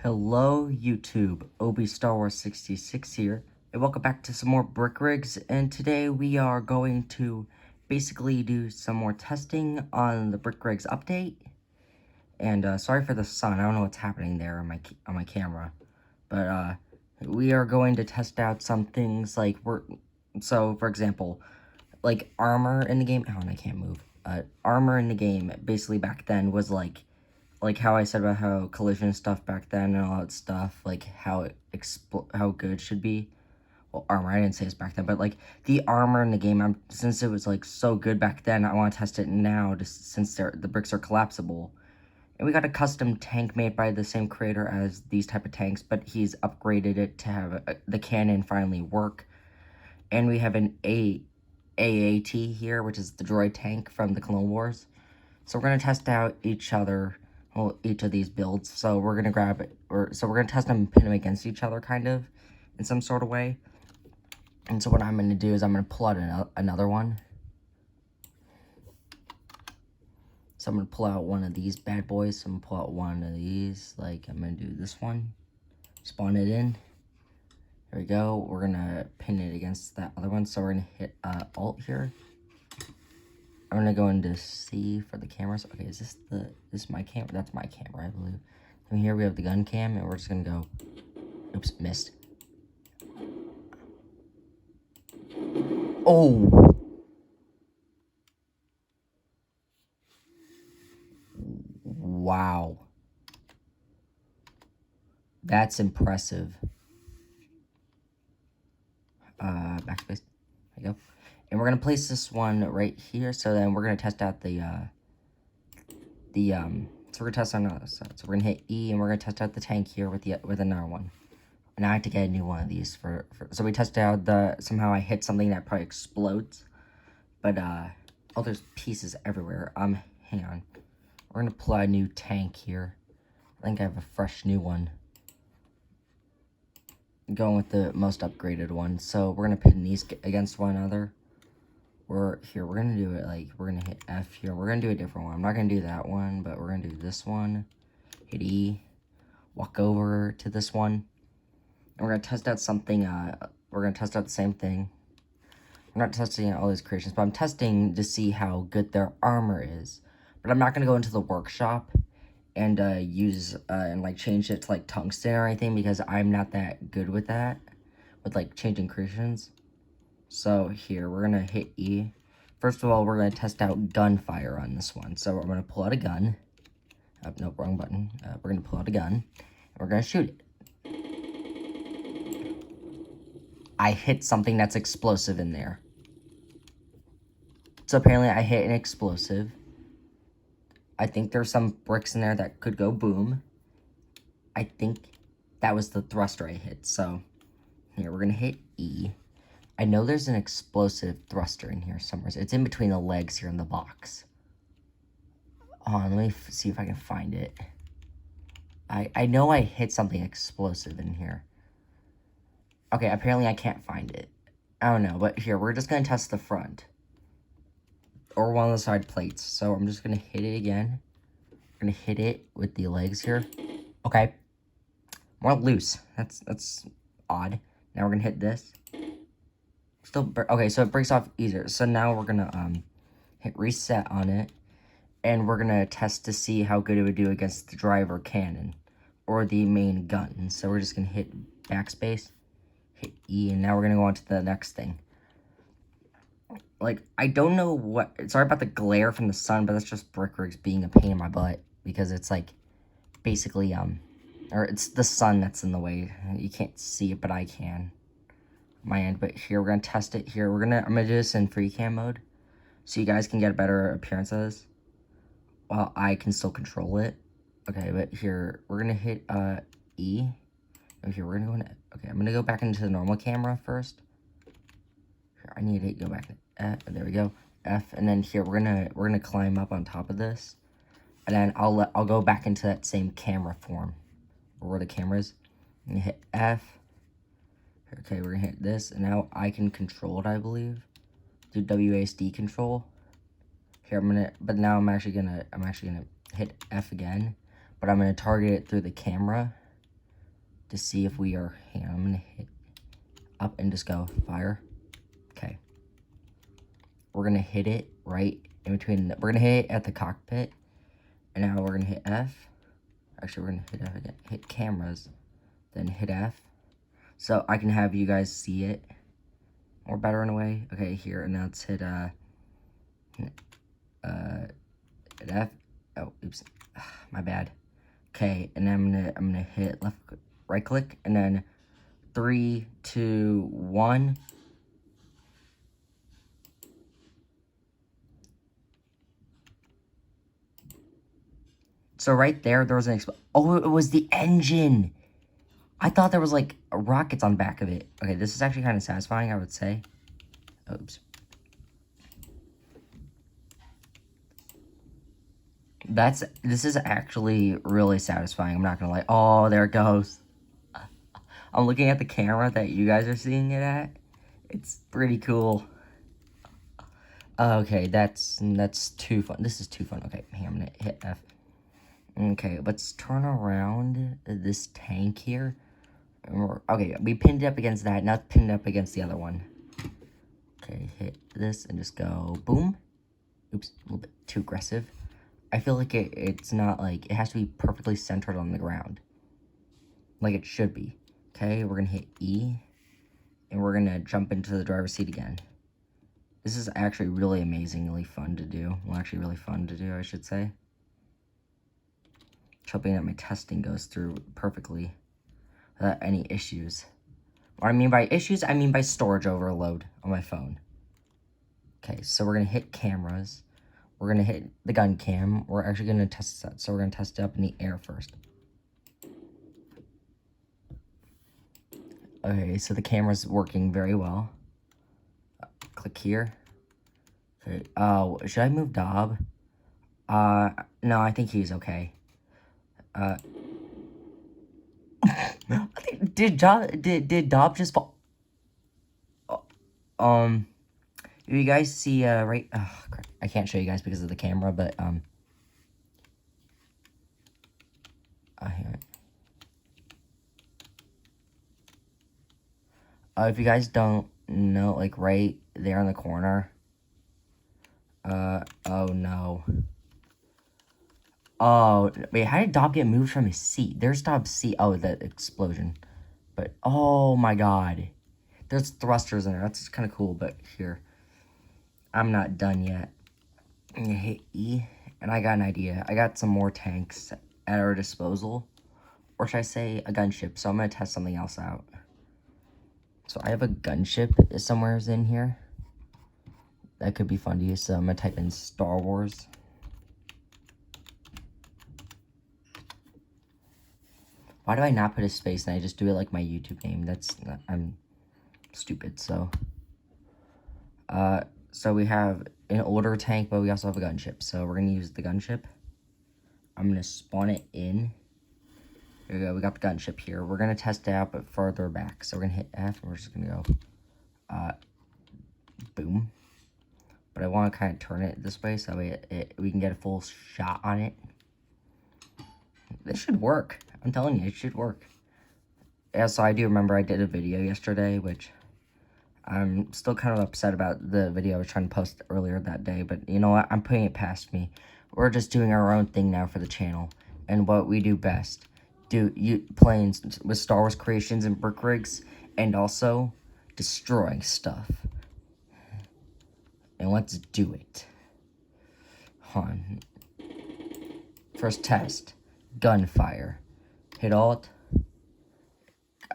Hello YouTube, Obi Star Wars 66 here, and welcome back to some more Brick Rigs, and today we are going to basically do some more testing on the Brick Rigs update, and sorry for the sun, I don't know what's happening there on my camera, but we are going to test out some things like, so for example, like armor in the game, oh, and I can't move, armor in the game, basically back then was like how I said about how collision stuff back then and all that stuff, like how good it should be. Well, armor, I didn't say this back then, but like the armor in the game, since it was like so good back then, I want to test it now, since the bricks are collapsible. And we got a custom tank made by the same creator as these type of tanks, but he's upgraded it to have the cannon finally work. And we have an AAT here, which is the droid tank from the Clone Wars. So we're gonna test out each of these builds. So we're gonna grab it, so we're gonna test them and pin them against each other, kind of, in some sort of way. And so what I'm gonna do is I'm gonna pull out another one. So I'm gonna pull out one of these bad boys. So I'm gonna pull out one of these. Like I'm gonna do this one. Spawn it in. There we go. We're gonna pin it against that other one. So we're gonna hit Alt here. I'm gonna go into C for the cameras. Okay, is this my camera? That's my camera, I believe. And here we have the gun cam, and we're just gonna go. Oops, missed. Oh! Wow. That's impressive. Backspace. There you go. And we're gonna place this one right here. So then we're gonna test out so we're gonna test on another side. So we're gonna hit E, and we're gonna test out the tank here with another one. And I have to get a new one of these so we tested out somehow I hit something that probably explodes. But oh, there's pieces everywhere. Hang on. We're gonna apply a new tank here. I think I have a fresh new one. Going with the most upgraded one. So we're gonna pin these against one another. We're gonna do it like, we're gonna hit F here. We're gonna do a different one. I'm not gonna do that one, but we're gonna do this one. Hit E. Walk over to this one. And we're gonna test out something, we're gonna test out the same thing. I'm not testing all these creations, but I'm testing to see how good their armor is. But I'm not gonna go into the workshop and use and like change it to like tungsten or anything, because I'm not that good with that, with like changing creations. So here we're gonna hit E. First of all, we're gonna test out gunfire on this one. So we're gonna pull out a gun. Nope, wrong button. We're gonna pull out a gun and we're gonna shoot it. I hit something that's explosive in there. So apparently I hit an explosive. I think there's some bricks in there that could go boom. I think that was the thruster I hit. So here, we're gonna hit E. I know there's an explosive thruster in here somewhere. It's in between the legs here in the box. Hold on, let me see if I can find it. I know I hit something explosive in here. Okay, apparently I can't find it. I don't know, but here, we're just gonna test the front. Or one of the side plates. So I'm just gonna hit it again. I'm gonna hit it with the legs here. Okay. More loose. That's odd. Now we're gonna hit this. Still, okay, so it breaks off easier. So now we're gonna hit reset on it, and we're gonna test to see how good it would do against the driver cannon or the main gun. So we're just gonna hit backspace, hit E, and now we're gonna go on to the next thing. Like, I don't know what, sorry about the glare from the sun, but that's just Brick Rigs being a pain in my butt, because it's like, basically, or it's the sun that's in the way. You can't see it, but I can. My end, but here, we're gonna test it here. I'm gonna do this in free cam mode, so you guys can get a better appearance of this, while I can still control it. Okay, but here, we're gonna hit, E. Oh, here, we're gonna go okay, I'm gonna go back into the normal camera first. Here, I need to go back. There we go. F, and then here we're gonna climb up on top of this, and then I'll go back into that same camera form, or where the camera is. I'm gonna hit F. Okay, we're gonna hit this, and now I can control it, I believe. Do WASD control. Here but now I'm actually gonna hit F again, but I'm gonna target it through the camera. to see if we are, hang on, I'm gonna hit up and just go fire. Okay. We're gonna hit it right in between, we're gonna hit it at the cockpit, and now we're gonna hit F. Actually, we're gonna hit F again, hit cameras, then hit F, so I can have you guys see it more better in a way. Okay, here, and now let's hit F. Oh, oops, my bad. Okay, and then I'm gonna hit right click, and then 3, 2, 1. So right there was an oh, it was the engine. I thought there was like rockets on the back of it. Okay, this is actually kind of satisfying, I would say. Oops. This is actually really satisfying. I'm not gonna lie. Oh, there it goes. I'm looking at the camera that you guys are seeing it at. It's pretty cool. Okay, that's too fun. This is too fun. Okay, here, I'm gonna hit F. Okay, let's turn around this tank here. Okay, we pinned it up against that, not pinned up against the other one. Okay, hit this and just go boom. Oops, a little bit too aggressive. I feel like it's not like, it has to be perfectly centered on the ground. Like it should be. Okay, we're gonna hit E, and we're gonna jump into the driver's seat again. This is actually really amazingly fun to do. Well, actually really fun to do, I should say. Hoping that my testing goes through perfectly without any issues. What I mean by issues, I mean by storage overload on my phone. Okay, so we're gonna hit cameras. We're gonna hit the gun cam. We're actually gonna test that. So we're gonna test it up in the air first. Okay, so the camera's working very well. Click here. Okay, should I move Dob? No, I think he's okay. Did Dob just fall? You guys see, right? Oh, crap. I can't show you guys because of the camera, but, here. If you guys don't know, like, right there in the corner. Oh, no. Oh, wait, how did Dob get moved from his seat? There's Dob's seat. Oh, that explosion. But, oh, my God. There's thrusters in there. That's kind of cool, but here. I'm not done yet. I'm gonna hit E, and I got an idea. I got some more tanks at our disposal. Or should I say a gunship? So I'm gonna test something else out. So I have a gunship somewhere in here. That could be fun to use. So I'm gonna type in Star Wars. Why do I not put a space and I just do it like my YouTube name? I'm stupid, so. So we have an older tank, but we also have a gunship. So we're gonna use the gunship. I'm gonna spawn it in. There we go, we got the gunship here. We're gonna test it out, but further back. So we're gonna hit F, and we're just gonna go, boom. But I wanna kind of turn it this way, so we can get a full shot on it. This should work. I'm telling you, it should work. Yeah, so I do remember I did a video yesterday, which I'm still kind of upset about the video I was trying to post earlier that day, but you know what? I'm putting it past me. We're just doing our own thing now for the channel, and what we do best. Playing with Star Wars creations and brick rigs, and also destroying stuff. And let's do it. Hold on. First test. Gunfire. Hit Alt.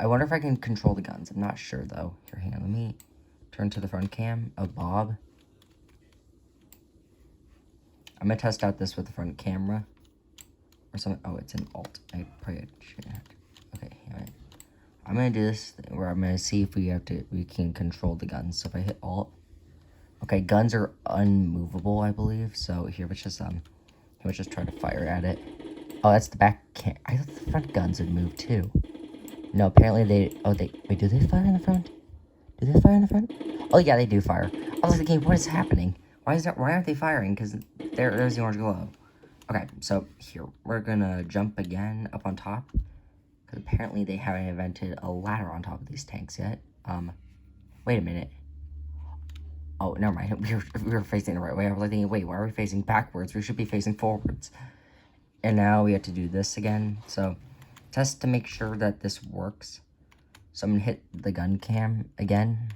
I wonder if I can control the guns. I'm not sure, though. Here, hang on. Let me turn to the front cam of Bob. I'm going to test out this with the front camera. Or something. Oh, it's an Alt. I probably should have. Okay, alright. I'm going to do this where I'm going to see if we can control the guns. So if I hit Alt. Okay, guns are unmovable, I believe. So here, let's just try to fire at it. Oh, that's the back cam. I thought the front guns would move, too. No, apparently wait, do they fire in the front? Do they fire in the front? Oh, yeah, they do fire. I was thinking, what is happening? Why aren't they firing? Because there's the orange glow. Okay, so here, we're gonna jump again up on top. Apparently they haven't invented a ladder on top of these tanks yet. Wait a minute. Oh, never mind. We were facing the right way. I was like thinking, wait, why are we facing backwards? We should be facing forwards. And now we have to do this again. So, test to make sure that this works. So I'm gonna hit the gun cam again.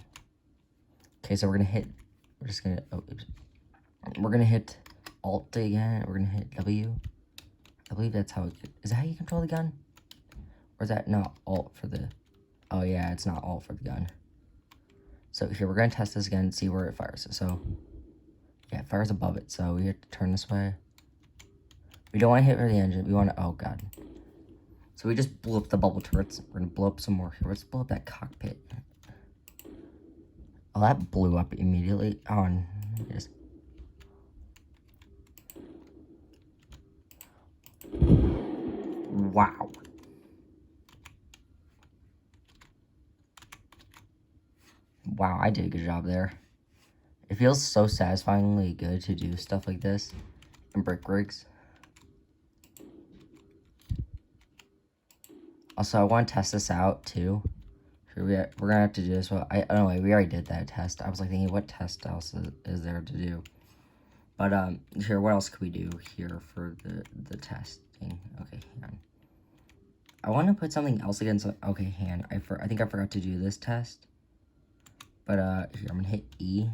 Okay, so we're gonna hit, we're gonna hit Alt again. We're gonna hit W. I believe that's how is that how you control the gun? Or is that not Alt for the, oh yeah, it's not Alt for the gun. So here, we're gonna test this again and see where it fires. So, yeah, it fires above it, so we have to turn this way. We don't want to hit where the engine, we want to, oh god. So we just blew up the bubble turrets. We're gonna blow up some more here. Let's blow up that cockpit. Oh, that blew up immediately. Oh, and just... Wow. Wow, I did a good job there. It feels so satisfyingly good to do stuff like this in brick rigs. Also, I want to test this out too. We're gonna have to do this. Well, anyway, we already did that test. I was like thinking, what test else is there to do? But here, what else could we do here for the testing? Okay, hang on. I want to put something else against. Okay, hang on. I think I forgot to do this test. But here, I'm gonna hit E.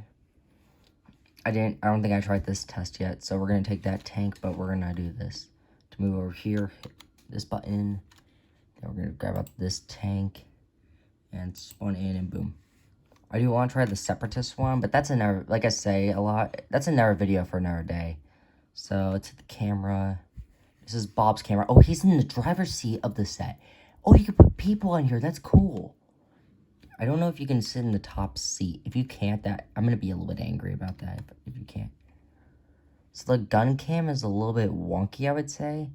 I don't think I tried this test yet. So we're gonna take that tank, but we're gonna do this to move over here. Hit this button. Then we're gonna grab up this tank and spawn in, and boom. I do want to try the Separatist one, but that's another, like I say a lot, that's another video for another day. So let's hit the camera. This is Bob's camera. Oh, he's in the driver's seat of the set. Oh, you can put people on here. That's cool. I don't know if you can sit in the top seat. If you can't, I'm going to be a little bit angry about that if you can't. So the gun cam is a little bit wonky, I would say.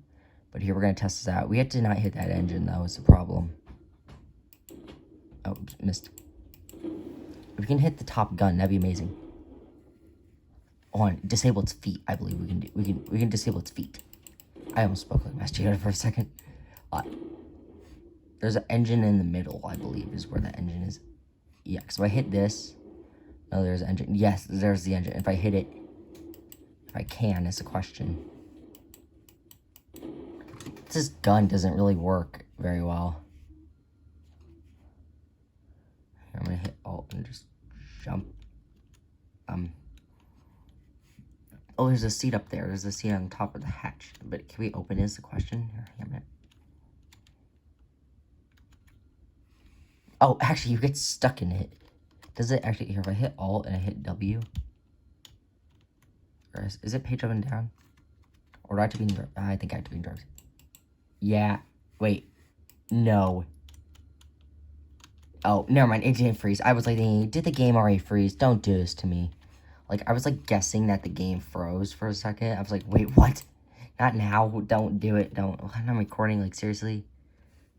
But here, we're going to test this out. We have to not hit that engine, though. It's a problem. Oh, missed. If we can hit the top gun, that'd be amazing. On disable its feet, I believe we can do. We can disable its feet. I almost spoke like Master Yoda for a second. There's an engine in the middle, I believe, is where the engine is. Yeah, so I hit this. No, there's an engine. Yes, there's the engine. If I hit it, if I can, is a question. This gun doesn't really work very well. I'm gonna hit Alt and just jump. Oh, there's a seat up there. There's a seat on top of the hatch. But can we open it is the question? Here, hang on a minute. Oh, actually, you get stuck in it. Does it actually, here, if I hit Alt and I hit W, or is it page up and down? Or do I have to be in, I think I have to be in driver's. Yeah, wait, no. Oh, never mind, it didn't freeze. I was like thinking, did the game already freeze? Don't do this to me. Like, I was like guessing that the game froze for a second. I was like, wait, what? Not now, don't do it, don't. I'm recording, like, seriously?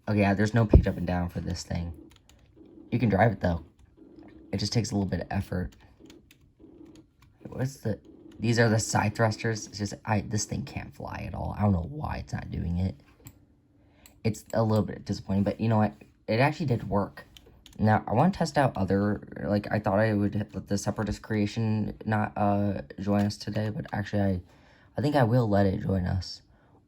Okay, yeah, there's no page up and down for this thing. You can drive it, though. It just takes a little bit of effort. What's the... These are the side thrusters. It's just... This thing can't fly at all. I don't know why it's not doing it. It's a little bit disappointing, but you know what? It actually did work. Now, I want to test out other... Like, I thought I would let the Separatist Creation not join us today, but actually, I think I will let it join us.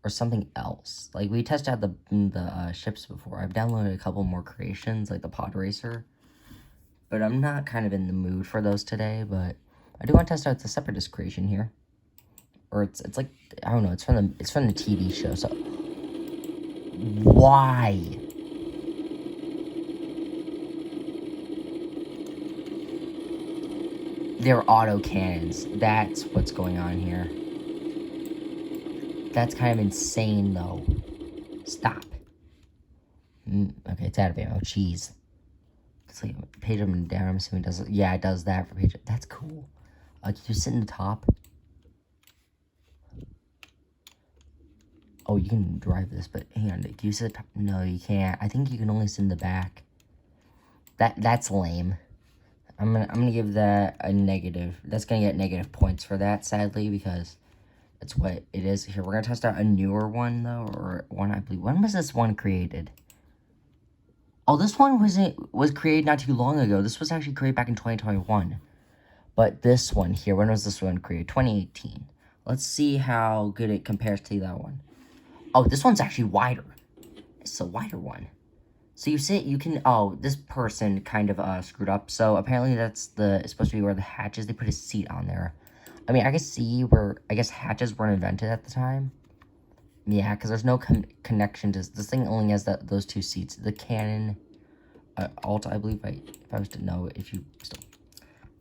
Or something else. Like, we tested out the ships before. I've downloaded a couple more creations, like the Pod Racer. But I'm not kind of in the mood for those today, but I do want to test out the Separatist creation here. Or it's like, I don't know, it's from the TV show, so... Why? They're autocannons. That's what's going on here. That's kind of insane, though. Stop. Okay, it's out of ammo. Jeez. It's like page up and down. I'm assuming it does. Yeah, it does that for page up. That's cool. Can you sit in the top? Oh, you can drive this, but hang on. Can you sit at the top? No, you can't. I think you can only sit in the back. That's lame. I'm gonna give that a negative. That's gonna get negative points for that, sadly, because that's what it is. Here, we're gonna test out a newer one though, or one I believe. When was this one created? Oh, this one was created not too long ago. This was actually created back in 2021. But this one here, when was this one created? 2018. Let's see how good it compares to that one. Oh, this one's actually wider. It's a wider one. So you can, oh, this person kind of screwed up. So apparently it's supposed to be where the hatch is. They put a seat on there. I mean, I can see where, I guess hatches weren't invented at the time. Yeah, because there's no connection to, this thing only has those two seats. The Canon Alt, I believe, if I was to know, if you still,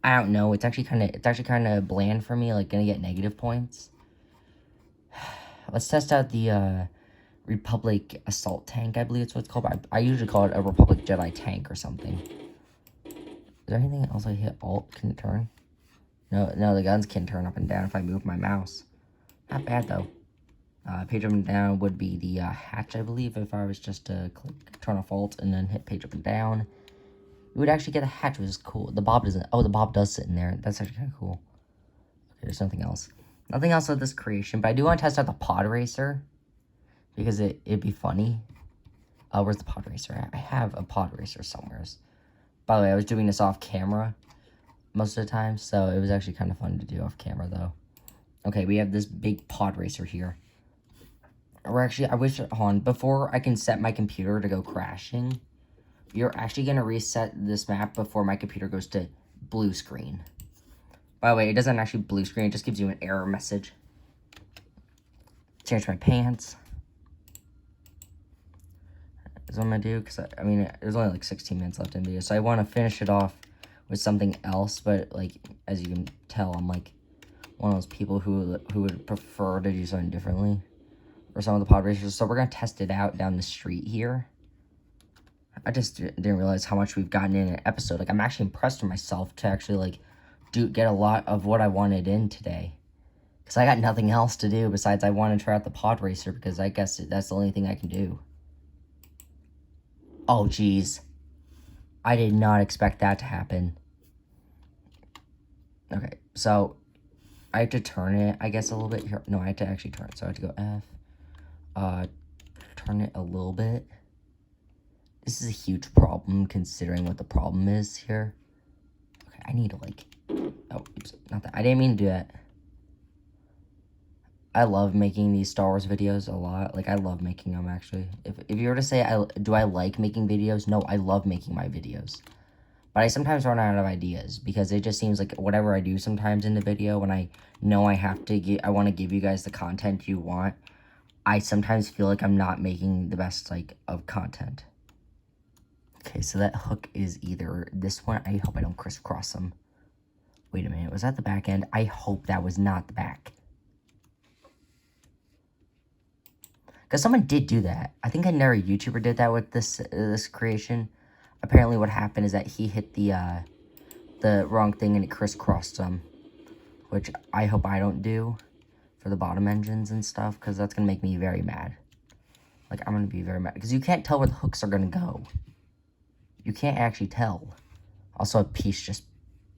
I don't know, it's actually kind of bland for me, like, gonna get negative points. Let's test out the, Republic Assault Tank, I believe it's what it's called, but I usually call it a Republic Jedi Tank or something. Is there anything else I hit Alt? Can it turn? No, the guns can turn up and down if I move my mouse. Not bad, though. Page up and down would be the hatch, I believe, if I was just to turn off Alt and then hit page up and down. You would actually get a hatch, which is cool. The Bob doesn't. Oh, the Bob does sit in there. That's actually kind of cool. Okay, there's nothing else. Nothing else with this creation, but I do want to test out the Pod Racer because it'd be funny. Where's the Pod Racer at? I have a Pod Racer somewhere. By the way, I was doing this off camera most of the time, so it was actually kind of fun to do off camera, though. Okay, we have this big Pod Racer here. Or actually, I wish, hold on, before I can set my computer to go crashing, you're actually going to reset this map before my computer goes to blue screen. By the way, it doesn't actually blue screen, it just gives you an error message. Change my pants. That's what I'm going to do, because, I mean, there's only like 16 minutes left in the video, so I want to finish it off with something else, but, like, as you can tell, I'm, like, one of those people who would prefer to do something differently. Or some of the pod racers, so we're going to test it out down the street here. I just didn't realize how much we've gotten in an episode. Like, I'm actually impressed with myself to actually, like, get a lot of what I wanted in today. Because I got nothing else to do besides I want to try out the pod racer, because I guess that's the only thing I can do. Oh, jeez. I did not expect that to happen. Okay, so I have to turn it, I guess, a little bit here. No, I have to actually turn it, so I have to go F. Turn it a little bit. This is a huge problem considering what the problem is here. Okay, I need to, like, oh, oops, not that. I didn't mean to do that. I love making these Star Wars videos a lot. Like, I love making them, actually. If you were to say, do I like making videos? No, I love making my videos. But I sometimes run out of ideas because it just seems like whatever I do sometimes in the video, when I know I want to give you guys the content you want, I sometimes feel like I'm not making the best, like, of content. Okay, so that hook is either this one. I hope I don't crisscross them. Wait a minute, was that the back end? I hope that was not the back. Because someone did do that. I think another YouTuber did that with this creation. Apparently what happened is that he hit the wrong thing and it crisscrossed them. Which I hope I don't do for the bottom engines and stuff, because that's going to make me very mad. Like, I'm going to be very mad. Because you can't tell where the hooks are going to go. You can't actually tell. Also, a piece just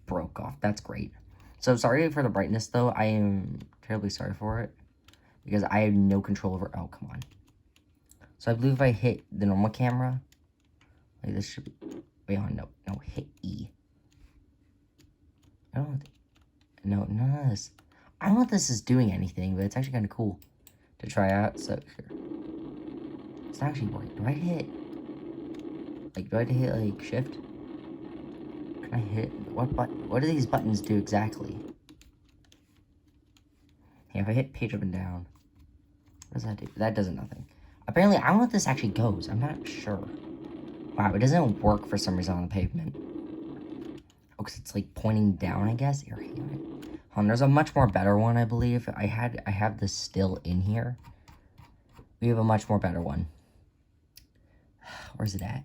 broke off. That's great. So, sorry for the brightness, though. I am terribly sorry for it. Because I have no control over... Oh, come on. So, I believe if I hit the normal camera... Like, this should be... Wait on, no, hit E. I don't... No, none of this... I don't know if this is doing anything, but it's actually kind of cool to try out. So, here. It's not actually working. Do I hit... Like, do I have to hit, like, shift? Can I hit... What do these buttons do exactly? Hey, if I hit page up and down... What does that do? That does nothing. Apparently, I don't know if this actually goes. I'm not sure. Wow, it doesn't work for some reason on the pavement. Oh, because it's, like, pointing down, I guess? Here, there's a much more better one, I believe. I have this still in here. We have a much more better one. Where's it at?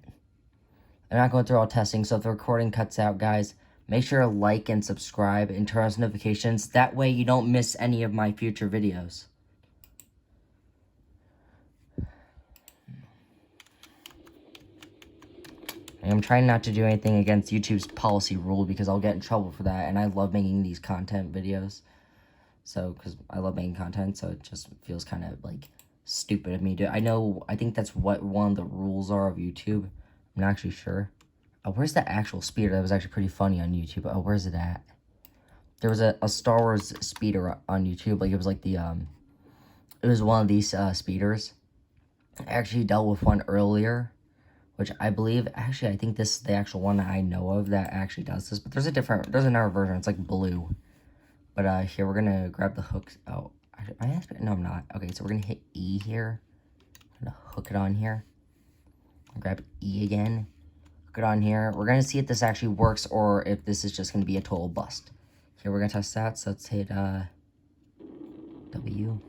I'm not going through all testing, so if the recording cuts out, guys, make sure to like and subscribe and turn on notifications. That way you don't miss any of my future videos. And I'm trying not to do anything against YouTube's policy rule because I'll get in trouble for that. And I love making these content videos. So, because I love making content, so it just feels kind of, like, stupid of me to... I think that's what one of the rules are of YouTube. I'm not actually sure. Oh, where's the actual speeder? That was actually pretty funny on YouTube. Oh, where's it at? There was a Star Wars speeder on YouTube. Like, it was like the, it was one of these, speeders. I actually dealt with one earlier, which I believe, actually, I think this is the actual one I know of that actually does this. But there's another version. It's like blue. But, here, we're gonna grab the hooks. Oh, no, I'm not. Okay, so we're gonna hit E here. I'm gonna hook it on here. Grab E again. Hook it on here. We're gonna see if this actually works or if this is just gonna be a total bust. Here, we're gonna test that. So let's hit, W.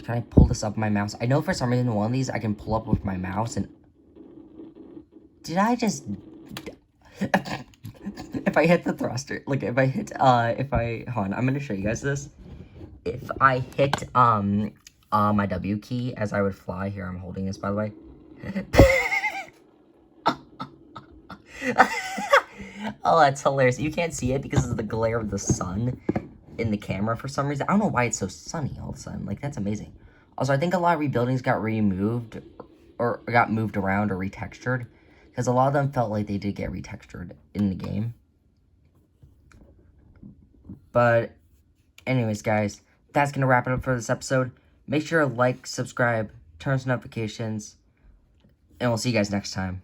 Can I pull this up with my mouse? I know for some reason one of these I can pull up with my mouse and... Did I just... If I hit the thruster, like if I hit, hold on, I'm gonna show you guys this. If I hit, my W key as I would fly, here, I'm holding this, by the way. Oh, that's hilarious. You can't see it because of the glare of the sun in the camera for some reason. I don't know why it's so sunny all of a sudden. Like, that's amazing. Also, I think a lot of rebuildings got removed or got moved around or retextured because a lot of them felt like they did get retextured in the game. But anyways, guys, that's going to wrap it up for this episode. Make sure to like, subscribe, turn on notifications, and we'll see you guys next time.